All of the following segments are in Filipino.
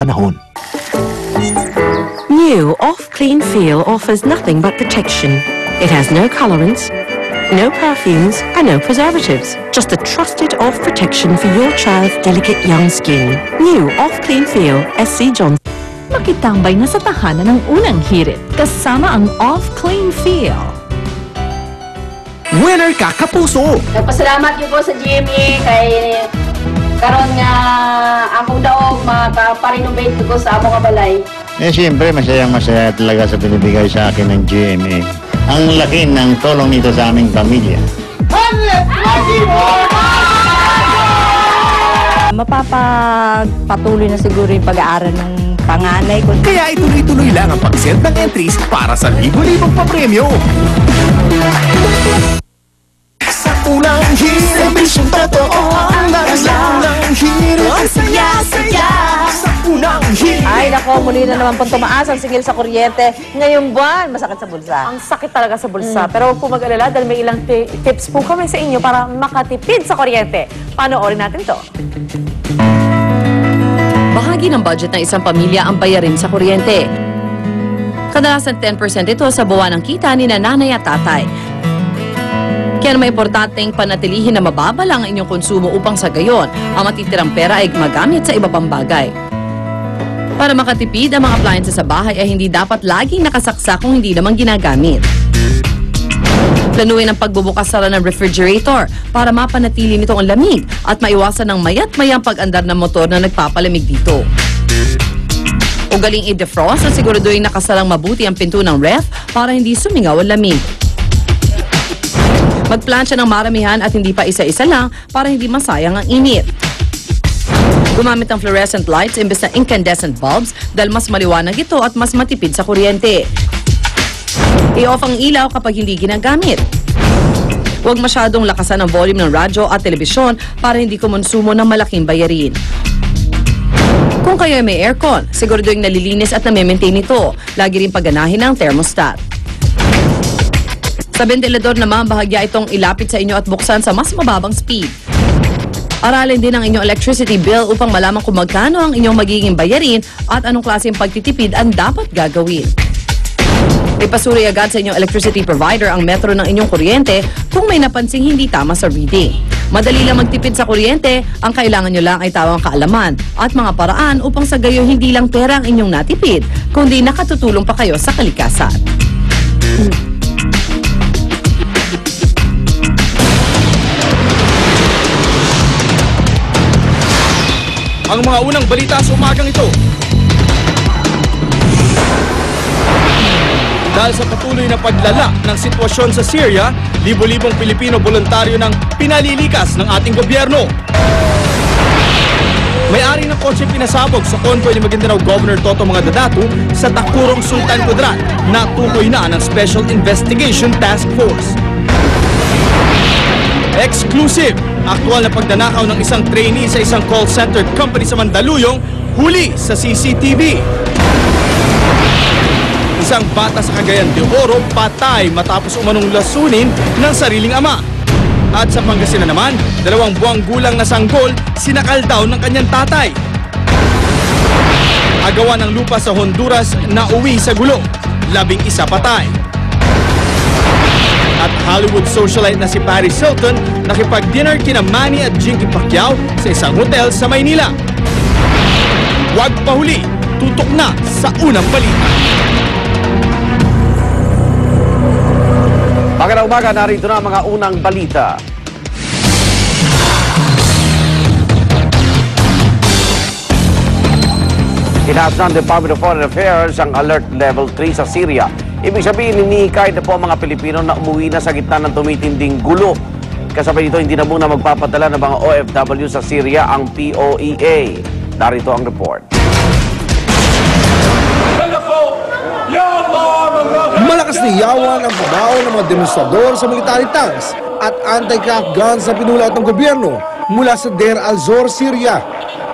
panahon. New Off Clean Feel offers nothing but protection. It has no colorants, no perfumes, and no preservatives. Just a trusted off protection for your child's delicate young skin. New Off Clean Feel, SC Johnson. Makitambay na sa tahanan ng unang hirit kasama ang Off Clean Feel. Winner ka, kapuso! Nagpasalamat yun po sa GMA kay karon nga akong daog makaparenovate ko sa among kabalay. Siyempre, masayang-masaya talaga sa binibigay sa akin ng GMA. Ang laki ng tulong nito sa aming pamilya. Mapapagpatuloy na siguro yung pag-aaral ng panganay ko. Kaya ituloy-tuloy lang ang pag-send ng entries para sa libo-libong papremyo. Sa unang hirit, misyong totoo ang unang hirit. Ang saya-saya sa unang hirit. Ay, nako, muli na naman pong tumaas ang singil sa kuryente. Ngayong buwan, masakit sa bulsa. Ang sakit talaga sa bulsa. Pero huwag po mag-alala dahil may ilang tips po kami sa inyo para makatipid sa kuryente. Panoorin natin ito. Bahagi ng budget ng isang pamilya ang bayarin sa kuryente. Kadalasan 10% ito sa buwan ng kita ni nanay at tatay. Kaya may importanteng panatilihin na mababa lang ang inyong konsumo upang sa gayon, ang matitirang pera ay magamit sa iba pang bagay. Para makatipid, ang mga appliances sa bahay ay hindi dapat laging nakasaksa kung hindi naman ginagamit. Planuin ang pagbubukas-sara ng refrigerator para mapanatili nito ang lamig at maiwasan ng mayat-mayang pag-andar ng motor na nagpapalamig dito. Ugaling i-defrost at siguraduhin nakasarang mabuti ang pinto ng ref para hindi sumingaw ang lamig. Magplansya ng maramihan at hindi pa isa-isa lang para hindi masayang ang init. Gumamit ng fluorescent lights imbes na incandescent bulbs dahil mas maliwanag ito at mas matipid sa kuryente. I-off ang ilaw kapag hindi ginagamit. Huwag masyadong lakasan ang volume ng radyo at telebisyon para hindi kumonsumo ng malaking bayarin. Kung kayo ay may aircon, siguraduhin nalilinis at na-maintain ito. Lagi rin pagganahin ang thermostat. Sa ventilador naman, bahagya itong ilapit sa inyo at buksan sa mas mababang speed. Aralin din ang inyong electricity bill upang malaman kung magkano ang inyong magiging bayarin at anong klaseng pagtitipid ang dapat gagawin. Ipasuri agad sa inyong electricity provider ang metro ng inyong kuryente kung may napansing hindi tama sa reading. Madali lang magtipid sa kuryente, ang kailangan nyo lang ay tawang kaalaman at mga paraan upang sa gayo hindi lang pera ang inyong natipid, kundi nakatutulong pa kayo sa kalikasan. Ang mga unang balita sa umagang ito. Dahil sa patuloy na paglala ng sitwasyon sa Syria, libo-libong Pilipino voluntaryo ng pinalilikas ng ating gobyerno. May-ari ng kotse pinasabog sa konvoy ni Maguindanao Governor Toto Mga Dadatu sa Takurong Sultan Kudarat na tukoy na ng Special Investigation Task Force. Exclusive! Aktual na pagdanakaw ng isang trainee sa isang call center company sa Mandaluyong, huli sa CCTV. Isang bata sa Cagayan de Oro patay matapos umanong lasunin ng sariling ama. At sa Pangasinan naman, 2 buwang gulang na sanggol sinakal daw ng kanyang tatay. Agawan ng lupa sa Honduras na uwi sa gulo, 11 patay. At Hollywood socialite na si Paris Hilton nakipag-dinner kina Manny at Jinky Pacquiao sa isang hotel sa Maynila. Huwag pahuli, tutok na sa unang balita. Magandang umaga, narito na ang mga unang balita. Tinaas ng Department of Foreign Affairs ang Alert Level 3 sa Syria. Ibig sabihin, hinihikayat na po ang mga Pilipino na umuwi na sa gitna ng tumitinding gulo. Kasabay dito, hindi na muna magpapadala ng mga OFW sa Syria ang POEA. Narito ang report. Malakas na yawan ang pabao ng mga demonstrador sa military tanks at anti-craft guns na pinulat ng gobyerno mula sa Deir al-Zor, Syria.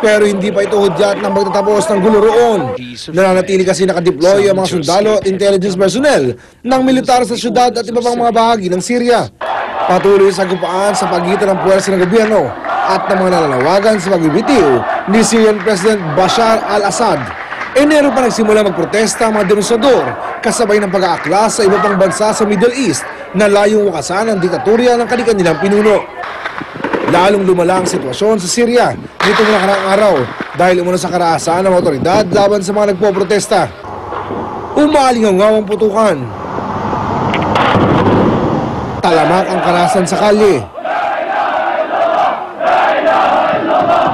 Pero hindi pa ito hudyat ng magtatapos ng gulo roon. Nananatili kasi nakadeploy ang mga sundalo at intelligence personnel ng militar sa syudad at iba pang mga bahagi ng Syria. Patuloy sa gupaan sa pagitan ng puwersa ng gobyerno at ng mga nananawagan sa pagbibitiw ni Syrian President Bashar al-Assad. Enero pa nagsimula magprotesta ang mga demonstrador kasabay ng pag-aaklas sa iba pang bansa sa Middle East na layong wakasan ang diktatorya ng kanilang pinuno. Lalong lumala ang sitwasyon sa Syria nitong nakaraang araw dahil umano sa karaasan ng otoridad laban sa mga nagpoprotesta. Umalingaw ang putukan. Talamak ang karahasan sa kalye.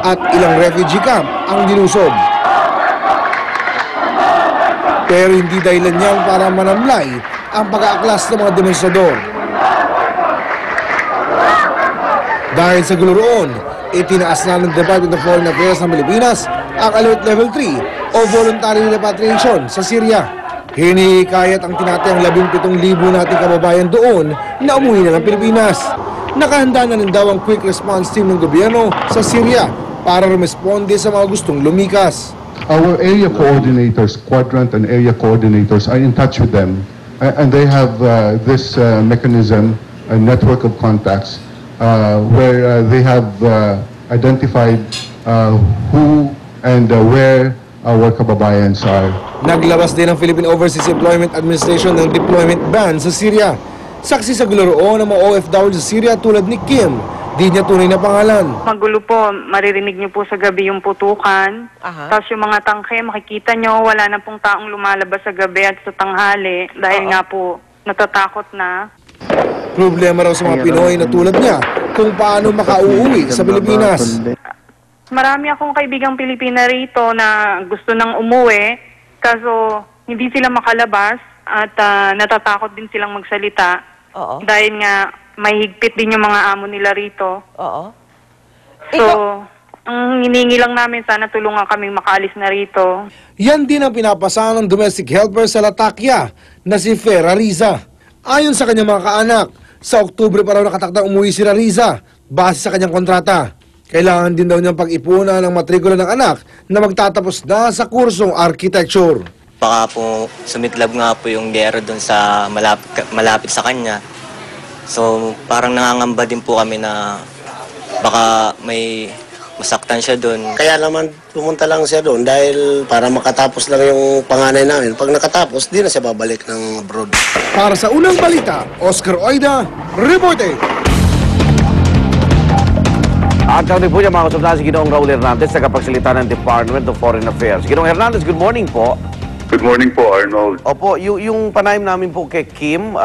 At ilang refugee camp ang dinusob. Pero hindi dahilan niyan para manamlay ang pag-aaklas ng mga demonstrador. Dahil sa gulo roon, itinaas na ng Department of Foreign Affairs ng Pilipinas ang Alert Level 3 o Voluntary Repatriation sa Syria. Hinihikayat ang tinatayang 17,000 nating kababayan doon na umuwi na ng Pilipinas. Nakahanda na rin daw ang quick response team ng gobyerno sa Syria para rumesponde sa mga gustong lumikas. Our area coordinators, quadrant and area coordinators, are in touch with them, and they have this mechanism, a network of contacts, where they have identified who and where our kababayans are. Naglabas din ang Philippine Overseas Employment Administration ng deployment ban sa Syria. Saksi sa gulo roon ng mga OFW sa Syria tulad ni Kim, di niya tunay na pangalan. Magulo po, maririnig niyo po sa gabi yung putukan. Tapos yung mga tangke, makikita niyo, wala na pong taong lumalabas sa gabi at sa tanghali dahil nga po natatakot na. Problema raw sa mga Pinoy na tulad niya kung paano makauuwi sa Pilipinas. Marami akong kaibigang Pilipina rito na gusto nang umuwi, kaso hindi sila makalabas at natatakot din silang magsalita. Dahil nga may higpit din yung mga amo nila rito. So, ang hiningi lang namin, sana tulungan kaming makaalis na rito. Yan din ang pinapasahan ng domestic helper sa Latakya na si Fera Riza. Ayon sa kanyang mga kaanak, sa Oktubre pa raw nakatakdang umuwi si Riza base sa kanyang kontrata. Kailangan din daw niyang pag-ipunan ng matrikula ng anak na magtatapos na sa kursong architecture. Baka po sumitlab nga po yung gero doon sa malapit sa kanya. So parang nangangamba din po kami na baka may masaktan siya doon. Kaya naman pumunta lang siya doon dahil para makatapos lang yung panganay namin. Pag nakatapos, di na siya babalik ng abroad. Para sa unang balita, Oscar Oida, reporting. At kami po niya mga kasubna si Ginoong Raul Hernandez, tagapagsalita ng Department of Foreign Affairs. Ginoong Hernandez, good morning po. Good morning po, Arnold. Opo, yung panayam namin po kay Kim,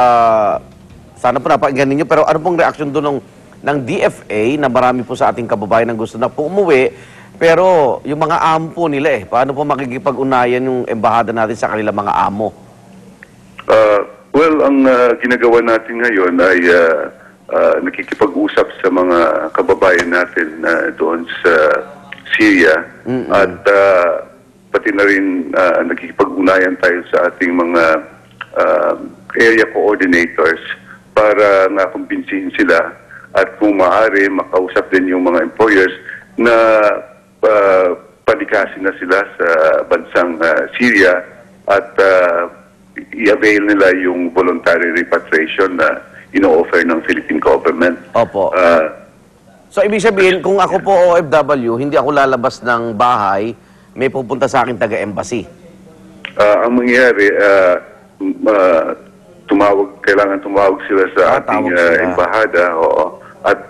sana po napakinggan ninyo, pero ano pong reaksyon doon ng DFA na marami po sa ating kababayan ang gusto na po umuwi, pero yung mga amo po nila paano po makikipag-unayan yung embahada natin sa kanilang mga amo? Well, ang ginagawa natin ngayon ay nakikipag-usap sa mga kababayan natin doon sa Syria at pati na rin nakikipag-unayan tayo sa ating mga area coordinators para nga kumbinsihin sila at kung maaari makausap din yung mga employers na palikasin na sila sa bansang Syria at i-avail nila yung voluntary repatriation na ino-offer ng Philippine government. Opo. So ibig sabihin, kung ako po OFW, hindi ako lalabas ng bahay, may pupunta sa akin taga-embassy. Ang mangyayari, kailangan tumawag sila sa ating embahada, at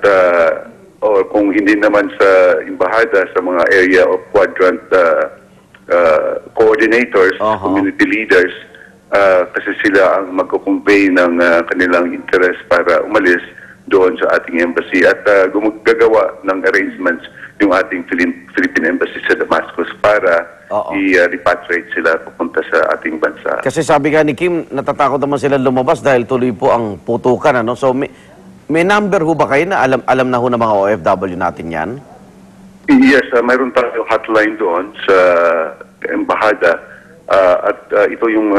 or kung hindi naman sa embahada, sa mga area of quadrant coordinators, community leaders, kasi sila ang magko-convey ng kanilang interest para umalis doon sa ating embassy at gagawa ng arrangements yung ating Philippine Embassy sa Damascus para i-repatriate sila papunta sa ating bansa. Kasi sabi nga ni Kim, natatakot naman sila lumabas dahil tuloy po ang putukan. Ano? So may number ho ba kayo na alam na ho ng mga OFW natin yan? Yes, mayroon tayong hotline doon sa embahada at ito yung